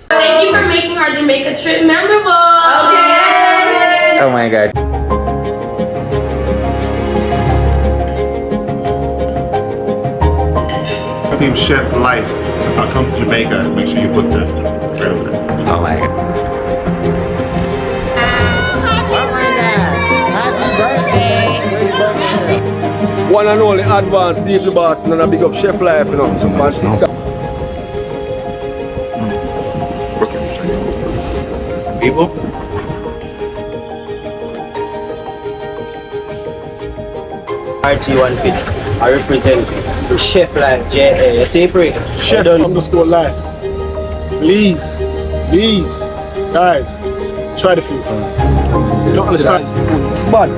Thank you for making our Jamaica trip memorable. Okay. Oh my God. Team Chef Life. I'll come to Jamaica. Make sure you book the trip. Oh my God. One and only advanced deeply boss and a big up Chef Life, you know. People? RT150. I represent the Chef Life JA. Say pray. Chef underscore life. Please, guys, try the food. You don't understand. But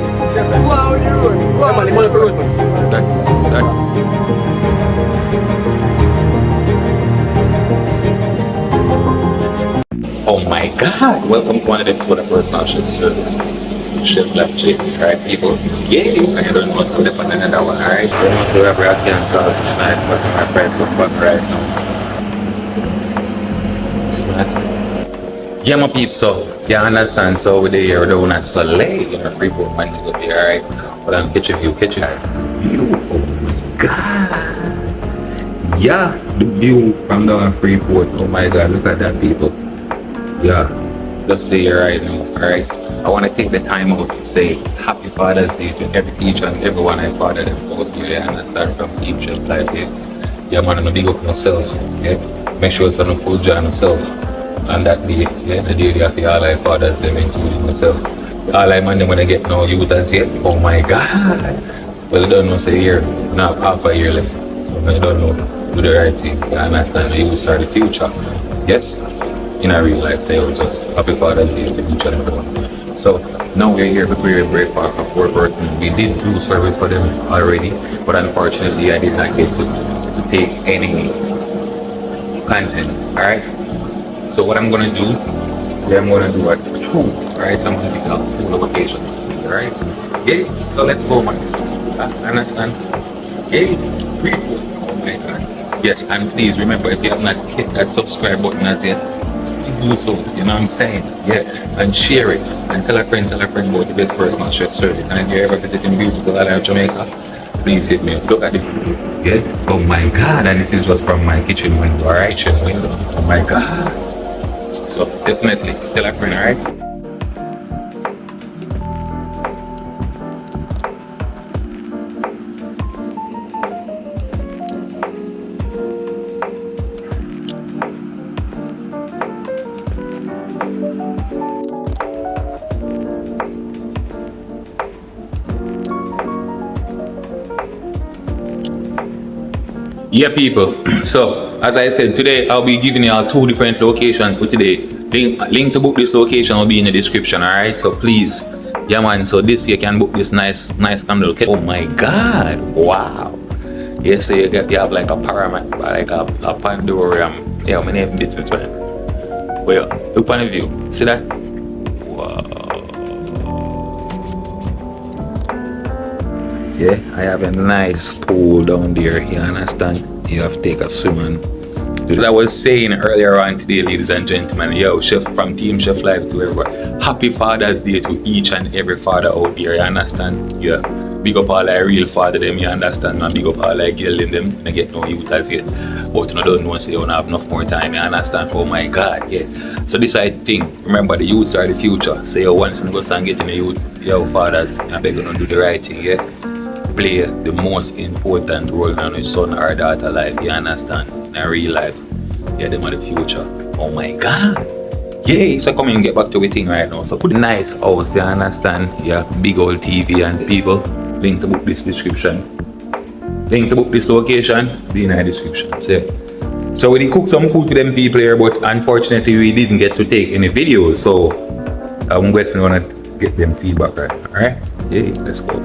oh my God. Welcome to one of the personal chef service. Chef Life J, alright people? Yeah, I don't know something for another one, alright? So whoever I can solve tonight, but my friends are fun right now. Yeah, my peeps, so you understand, so we're there, the one at SOLEIL in a Freeport, Montego Bay, alright? But I'm kitchen view, view, oh my God. Yeah, the view from down Freeport, oh my God, look at that people. Yeah, just there right now, alright? I want to take the time out to say Happy Father's Day to each and everyone I fathered them out here, and I start from Team Chef Life here. Yeah man, I'm gonna big up myself, yeah? Make sure it's on a full joy myself. And that day, yeah, the day after all I fathers them, including myself. All I man them when I get no youth as yet, oh my God. Well, I don't know, say here, now half a year left. So I don't know, do the right thing. I understand the youth are the future. Yes? In a real life, say it just Happy Father's Day to each and everyone. So now we're here preparing breakfast of 4 persons. We did do service for them already, but unfortunately I did not get to take any content. Alright? So what I'm gonna do, I'm gonna do a 2, alright? So I'm gonna pick out 2 locations. Alright? Yeah, so let's go man. Understand? Yeah, free food. Oh my God. Yes, and please remember, if you have not hit that subscribe button as yet, please do so, you know what I'm saying? Yeah, and share it, and tell a friend about the best personal chef service. And if you're ever visiting beautiful island of Jamaica, please hit me up. Look at it. Yeah, oh my God, and this is just from my kitchen window, alright? Kitchen window, oh my God. So definitely, tell a friend, alright? Yeah people, so as I said, today I'll be giving you all 2 different locations for today. Link to book this location will be in the description, alright? So please, yeah man, so this you can book this nice candle. Oh my God, wow. Yes, so you have like a pyramid, like a Pandorium. Yeah, my name business man. Well, look on the view, see that? Wow. Yeah, I have a nice pool down there, you understand? You have to take a swim and as I was saying earlier on today, ladies and gentlemen, yo, chef from Team Chef Life to everyone. Happy Father's Day to each and every father out there, you understand? Yeah. Big up all our real father them, you understand? And big up all our girl in them, I get no youth as yet. But you don't know, say you don't have enough more time, you understand? Oh my God, yeah. So this I think, remember the youths are the future. So you once you go and get in the youth, yo fathers, I beg you to do the right thing, yeah? Play the most important role in your son or daughter life, you understand? In a real life. Yeah, them are the future. Oh my God. Yeah, so come and get back to the thing right now. So put a nice house, you understand? Yeah, big old TV and people. Link to book this description. Link to book this location, be in the description. So we did cook some food for them people here, but unfortunately we didn't get to take any videos. So I'm definitely gonna get them feedback right. Alright? Yeah, let's go.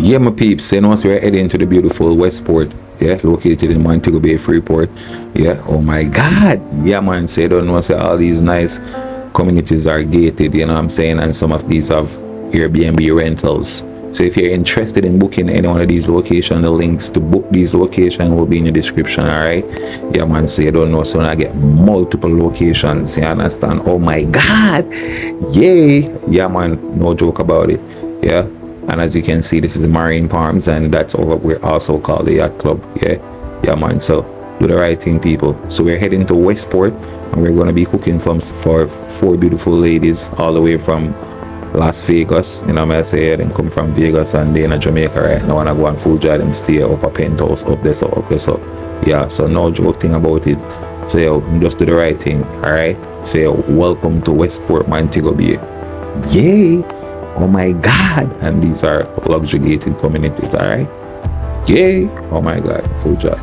Yeah, my peeps, you know, so we're heading to the beautiful Westport, yeah, located in Montego Bay Freeport. Yeah, oh my God, yeah, man. So you don't know, so all these nice communities are gated, you know what I'm saying, and some of these have Airbnb rentals. So if you're interested in booking any one of these locations, the links to book these locations will be in the description. All right, yeah, man. So you don't know, so I get multiple locations, you understand? Oh my God, yay, yeah, man. No joke about it, yeah. And as you can see, this is the Marine Palms, and that's over we're also called the Yacht Club. Yeah, man. So do the right thing, people. So we're heading to Westport, and we're gonna be cooking for 4 beautiful ladies all the way from Las Vegas. You know what I say? Them come from Vegas and they in Jamaica right now, and I go on full job them stay up a penthouse up there, so up there, so yeah. So no joke thing about it. So yo, just do the right thing. All right. So yo, welcome to Westport, Montego Bay. Yay! Oh my God, and these are luxury gated communities, all right? Yay! Oh my God, full job.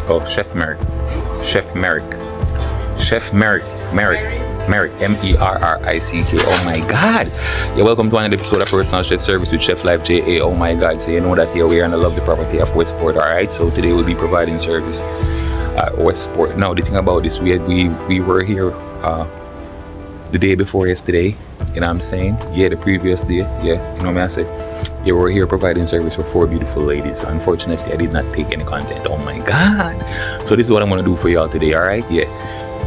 Oh, Chef Merrick, M-E-R-R-I-C-K. Oh my God! You're welcome to another episode of Personal Chef Service with Chef Life JA. Oh my God! So you know that here we are in the lovely property of Westport, all right? So today we'll be providing service at Westport. Now the thing about this, we were here the day before yesterday. You know what I'm saying? Yeah, the previous day. Yeah, you know what I say? Yeah, we're here providing service for 4 beautiful ladies. Unfortunately, I did not take any content. Oh my God. So this is what I'm going to do for y'all today, alright? Yeah.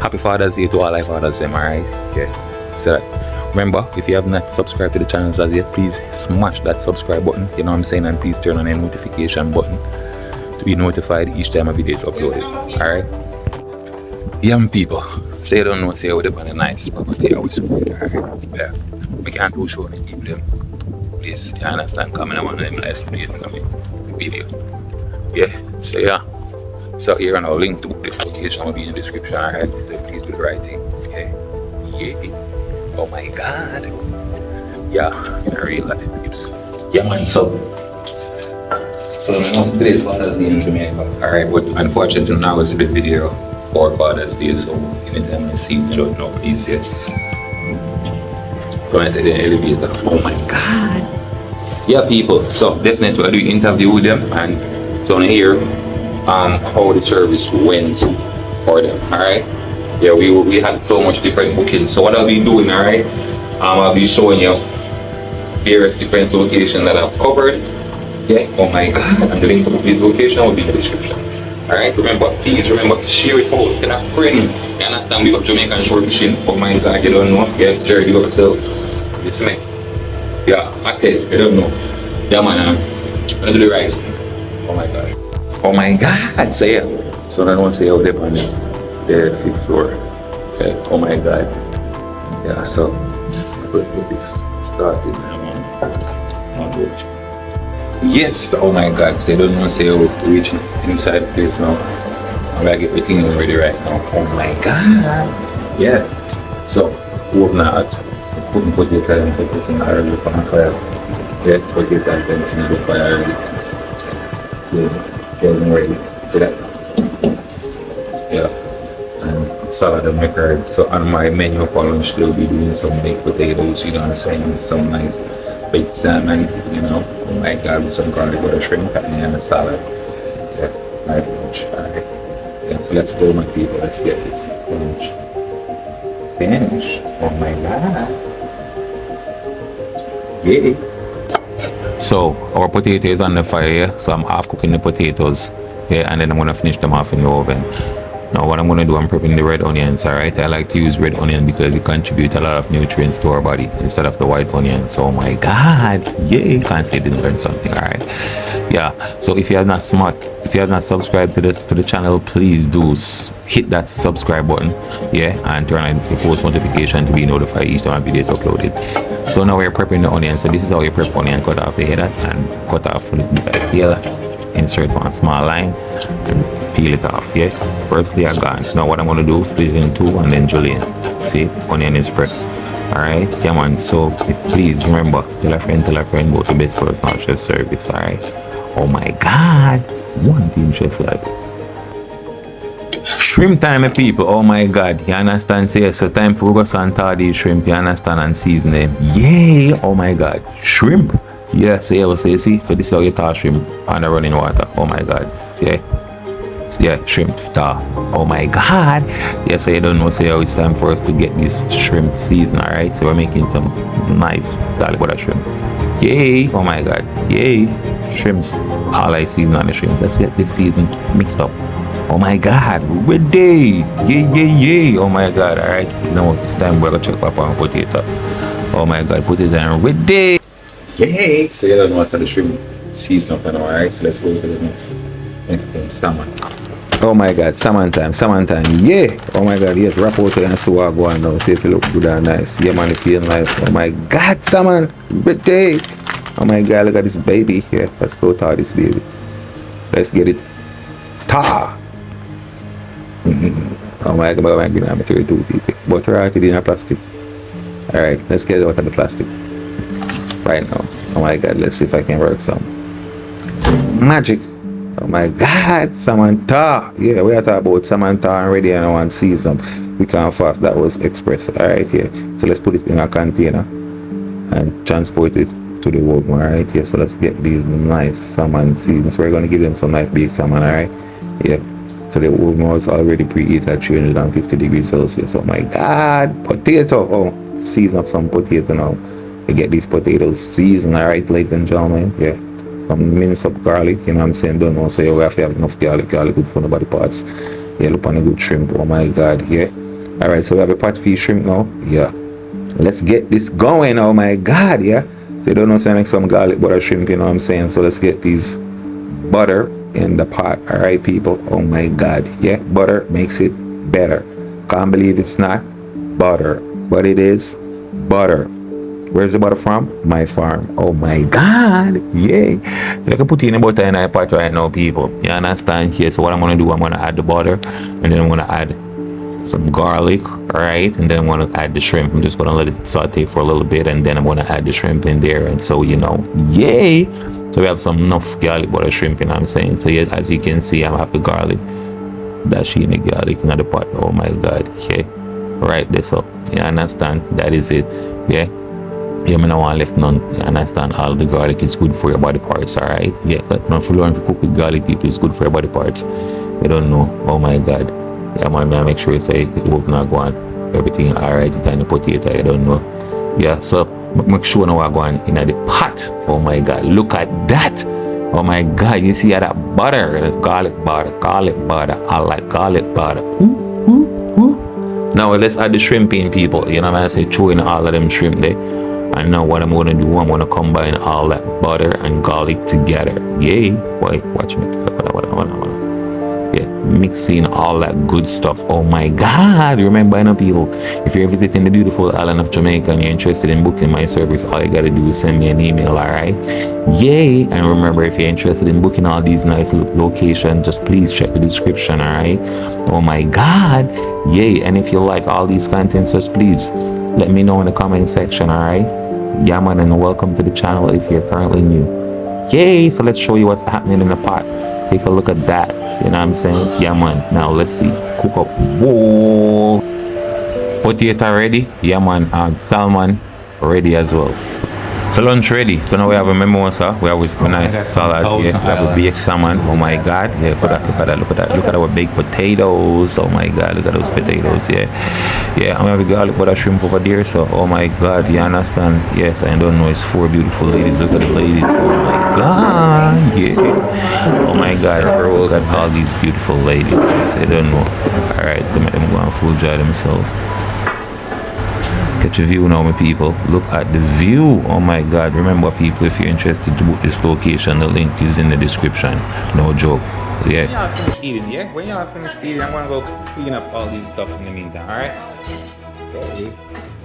Happy Father's Day to all our fathers, them, alright? Yeah. So that, remember, if you have not subscribed to the channels as yet, please smash that subscribe button. You know what I'm saying? And please turn on the notification button to be notified each time a video is uploaded. Alright? Young people, say don't know, say with a nice property I was alright. Yeah. We can't too show the people them. Please, you understand? Coming on one of them live video. Yeah, so yeah. So here on our link to this location will be in the description, alright? So please do the right thing. Okay. Yeah. Oh my God. Yeah, in a real life tips. Yeah man, so today's Father's Day in Jamaica. Alright, but unfortunately now it's a bit video for Father's Day, so anytime you see it, you don't know, please, yeah. So I entered the elevator. Oh my God. Yeah, people. So definitely I do an interview with them, and so I hear how the service went for them. Alright. Yeah, we had so much different bookings. So what I'll be doing, alright, I'll be showing you various different locations that I've covered. Yeah, oh my God. And the link to this location will be in the description. Alright, please remember to share it out to a friend. You understand? We got Jamaican shore fishing. Oh my God, you don't know? Yeah, Jerry, you got yourself. It's me. Yeah, okay, you don't know. Yeah, man, I'm gonna do the right thing. Oh my God. Oh my God, say it. So I don't say out there on the 5th floor. Okay, oh my God. Yeah, so I'm going to get this started now, man. Yes, oh my God, so I don't want to say how to reach inside the place now. I'm gonna get everything ready right now. Oh my God. Yeah. So, open that. Put your time, put it in already on the fire. Yeah, put your time in the fire already. Yeah, getting ready. See that? Yeah. And salad and macaroni. So on my menu for lunch, they'll be doing some baked potatoes, you know what I'm saying? Some nice baked salmon, you know. Oh my God, with some garlic butter shrimp and a salad. Yeah, nice lunch. Alright. Yeah, so let's go, my people. Let's get this lunch finished. Oh my God. Yeah. So our potato is on the fire, yeah? So I'm half cooking the potatoes, yeah, and then I'm gonna finish them off in the oven. Now what I'm gonna do, I'm prepping the red onions, alright? I like to use red onion because it contributes a lot of nutrients to our body instead of the white onion. So oh my God, yeah, you can't say you didn't learn something, alright? Yeah, so if you are not subscribed to the channel, please do hit that subscribe button, yeah, and turn on the post notification to be notified each time a video is uploaded. So now we're prepping the onion. So this is how you prep onion. Cut off the head and cut off the tail, insert one small line and peel it off, yeah. First layer gone. Now what I'm going to do, split it in 2 and then julienne. See, onion is spread. Alright, come on. So please remember, tell a friend about the best personal chef service, alright. Oh my God, one team chef life. Shrimp time, my people. Oh my God, you understand? Say so time for us and these shrimp, you understand, and season them. Yay! Oh my God, shrimp. Yeah, so yeah, so you see, so this is how you thaw shrimp on the running water. Oh my god. Yeah. Yeah, shrimp thaw. Oh my god. Yeah, so you don't know, so yeah, it's time for us to get this shrimp season, alright? So we're making some nice garlic butter shrimp. Yay! Oh my god. Yay! Shrimps. All I season on the shrimp. Let's get this season mixed up. Oh my god, ready! Yay! Oh my god, alright. Now it's time we're gonna check up on potato. Oh my god, potato and ready! Yay! So you don't know what's the shrimp season up, alright? So let's go to the next thing, salmon. Oh my god, salmon time, yeah! Oh my god, yes, wrap out and see what go on now. See if you look good and nice. Yeah man, you feel nice. Oh my god, salmon! Ready! Oh my god, look at this baby here. Let's go tar this baby. Let's get it tar! Oh my god, I'm material too deep. But right in a plastic. Alright, let's get it out of the plastic. Right now. Oh my god, let's see if I can work some magic. Oh my god, salmon tar. Yeah, we are talking about salmon tar already and I want to see some. We can't fast. That was express. Alright, here. So let's put it in a container and transport it to the oven. Alright, here. So let's get these nice salmon seasons. We're going to give them some nice big salmon. Alright, yeah. So the oven was already preheated at 350 degrees Celsius. Oh my god, potato. Oh, season up some potato now. You get these potatoes seasoned. Alright, ladies and gentlemen. Yeah. Some minced up garlic, you know what I'm saying? Don't know, so we have to have enough garlic good for the body parts. Yeah, look on a good shrimp. Oh my god, yeah. Alright, so we have a pot fish shrimp now. Yeah. Let's get this going. Oh my god, yeah. So you don't know, so I make some garlic butter shrimp, you know what I'm saying? So let's get these butter in the pot. Alright, people. Oh my god, yeah. Butter makes it better. Can't believe it's not butter, but it is butter. Where's the butter from? My farm. Oh my god. Yay. So I can put in the butter in a pot right now, people. You understand here? So what I'm going to do, I'm going to add the butter. And then I'm going to add some garlic. Right? And then I'm going to add the shrimp. I'm just going to let it saute for a little bit. And then I'm going to add the shrimp in there. And so, you know, yay. So we have some enough garlic butter shrimp, you know what I'm saying? So yeah, as you can see, I have the garlic. Dash in the garlic in the pot. Oh my god. Yeah. Right this up. You understand? That is it. Yeah. Yeah, I don't want left none. You understand? All the garlic is good for your body parts, alright? Yeah, but not for learn to cook with garlic, people, it's good for your body parts. You don't know. Oh my god. Yeah, man, make sure you say the oven not go on. Everything alright, and the potato, you don't know. Yeah, so make sure now I go on in the pot. Oh my god, look at that. Oh my god, you see that butter, that garlic butter. I like garlic butter. Now let's add the shrimp in, people. You know what I'm saying? Throw in all of them shrimp there. And now what I'm going to do, I'm going to combine all that butter and garlic together. Yay. Wait, watch me. Yeah, mixing all that good stuff. Oh my god. Remember, people, if you're visiting the beautiful island of Jamaica and you're interested in booking my service, all you got to do is send me an email, alright? Yay. And remember, if you're interested in booking all these nice locations, just please check the description, alright? Oh my god. Yay. And if you like all these contents, just please let me know in the comment section, alright? Yeah man, and welcome to the channel if you're currently new. Yay! So let's show you what's happening in the pot. Take a look at that. You know what I'm saying? Yeah man. Now let's see. Cook up. Whoa! Potato ready? Yeah man. Salmon ready as well. So lunch ready. So now we have a mimosa. We have a nice salad. Yeah. We have a baked salmon. Oh my god. Yeah. Look at that. Look at our baked potatoes. Oh my god. Look at those potatoes. Yeah. Yeah. I'm having garlic butter shrimp over there. So oh my god. You understand? Yes. I don't know. It's 4 beautiful ladies. Look at the ladies. Oh my god. Yeah. Oh my god. Look at all these beautiful ladies. I don't know. Alright. So let them go and full dry themselves. Catch a view now, my people. Look at the view. Oh my god. Remember, people, if you're interested to book this location, the link is in the description. No joke. Yeah. When y'all finish eating, yeah? When y'all finish eating, I'm gonna go clean up all these stuff in the meantime, alright? Okay.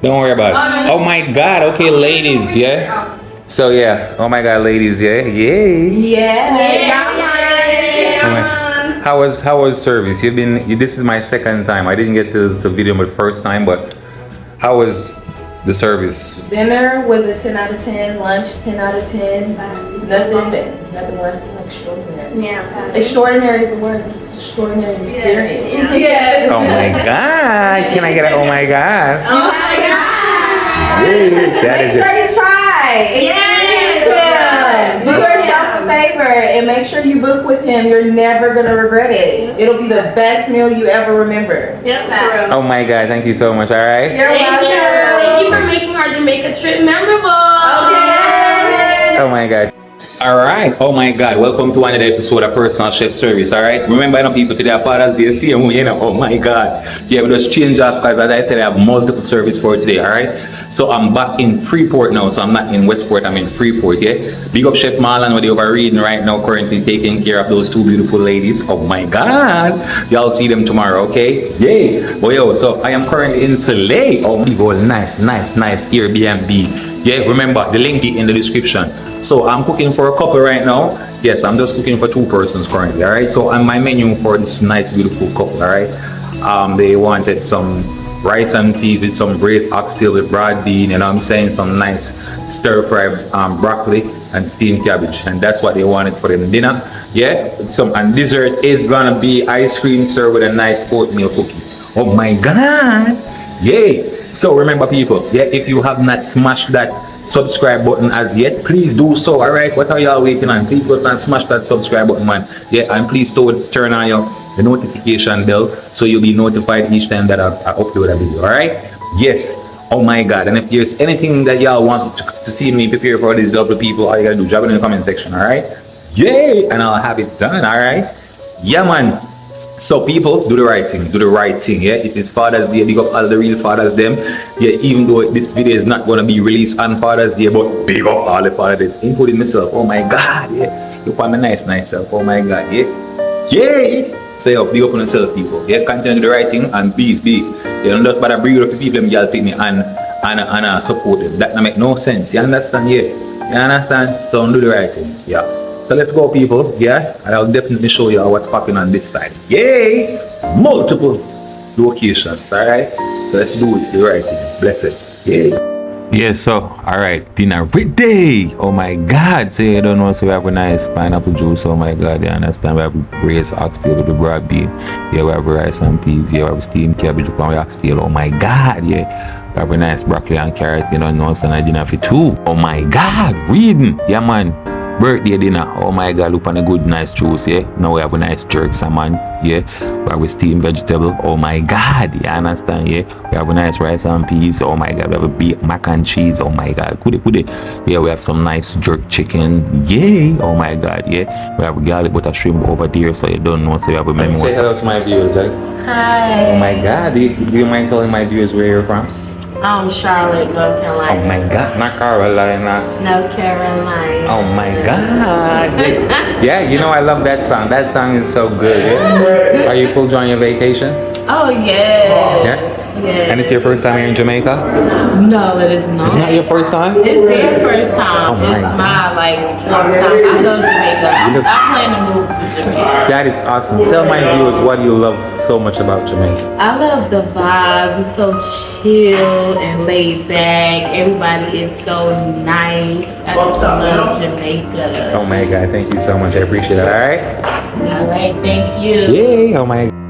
Don't worry about it. Oh my god. Okay, ladies, yeah? So yeah. Oh my god, ladies, yeah? Yay. Yeah. How was service? This is my second time. I didn't get to video my first time, but how was the service? Dinner was a 10 out of 10. Lunch 10 out of 10. Nothing less than extraordinary. Yeah. Extraordinary is the word. Extraordinary experience. Yeah. Oh my god! Can I get an oh my god? Oh my god! That Make is sure it. you try. Yes. make sure you book with him. You're never gonna regret it. It'll be the best meal you ever remember. Yep, for real. Oh my God, thank you so much. All right. You're Thank you. welcome. Thank you for making our Jamaica trip memorable. Okay. Oh my God. All right. Oh my God. Welcome to another episode of Personal Chef Service. All right. Remember, I know people today are Father's Day. See them, you know. Oh my God. Yeah, we just change up because, as I said, I have multiple service for today. All right. So I'm back in Freeport now. So I'm not in Westport. I'm in Freeport. Yeah. Big up Chef Marlon, what they overreading right now. Currently taking care of those two beautiful ladies. Oh my God. Y'all see them tomorrow. Okay. Yay. Oh yo. So I am currently in SOLEIL. Oh, big old nice Airbnb. Yeah. Remember the link in the description. So I'm cooking for a couple right now. Yes, I'm just cooking for 2 persons currently. All right. So on my menu for this nice, beautiful couple. All right. They wanted some rice and peas with some braised oxtail with broad bean. You know what I'm saying? Some nice stir fried broccoli and steamed cabbage. And that's what they wanted for their dinner. Yeah. And dessert is gonna be ice cream served with a nice oatmeal cookie. Oh my God. Yay. So remember, people. Yeah. If you have not smashed that subscribe button as yet, please do so. All right, what are y'all waiting on? Please go and smash that subscribe button, man. Yeah, and please turn on the notification bell so you'll be notified each time that I upload a video. All right. Yes. Oh my God. And if there's anything that y'all want to see me prepare for these lovely people, all you gotta do, drop it in the comment section. All right. Yay. And I'll have it done. All right. Yeah, man. So people, do the right thing, yeah. It is Father's Day, big up all the real fathers them. Yeah, even though this video is not gonna be released on Father's Day, but big up all the fathers, including myself. Oh my God, yeah. You find me nice self. Oh my God, yeah. Yay! So yo, big up on yourself, people. Yeah, continue to do the right thing and be. You know, that's about to bring up the people them y'all pick me and support them. That don't make no sense. You understand? Yeah. You understand? So do the right thing. Yeah. So let's go, people. Yeah, and I'll definitely show you what's popping on this side. Yay! Multiple locations. All right. So let's do it the right thing. Bless it. Yay. Yeah. So all right, dinner day. Oh my God. So you don't know. So we have a nice pineapple juice. Oh my God. You understand? We have braised oxtail with the broad bean. Yeah, we have rice and peas. Yeah, we have steamed cabbage with oxtail. Oh my God. Yeah. We have a nice broccoli and carrot. You know, so I dinner for 2. Oh my God. Reading. Yeah, man. Birthday dinner. Oh my God, look on a good nice juice, yeah. Now we have a nice jerk salmon, yeah. We have a steamed vegetable. Oh my God, you understand, yeah. We have a nice rice and peas. Oh my God, we have a baked mac and cheese. Oh my God, good. Yeah, we have some nice jerk chicken. Yay. Oh my God, yeah. We have a garlic butter shrimp over there, so you don't know. So we have a menu. Say hello to my viewers, right? Hi. Oh my God, do you mind telling my viewers where you're from? Charlotte, North Carolina. Oh my God, not Carolina. North Carolina. Oh my God. Yeah, you know I love that song. That song is so good. Yeah? Are you full enjoying your vacation? Oh yes. Yeah? Yes. And it's your first time here in Jamaica? No, it is not. It's not your first time? It's their first time. Oh my It's God. my fourth time. I love Jamaica. I plan to move to Jamaica. That is awesome. Tell my viewers what you love so much about Jamaica. I love the vibes. It's so chill and laid back. Everybody is so nice. I just love Jamaica. Oh my God, thank you so much. I appreciate it. All right? All right, thank you. Yay. Oh my God.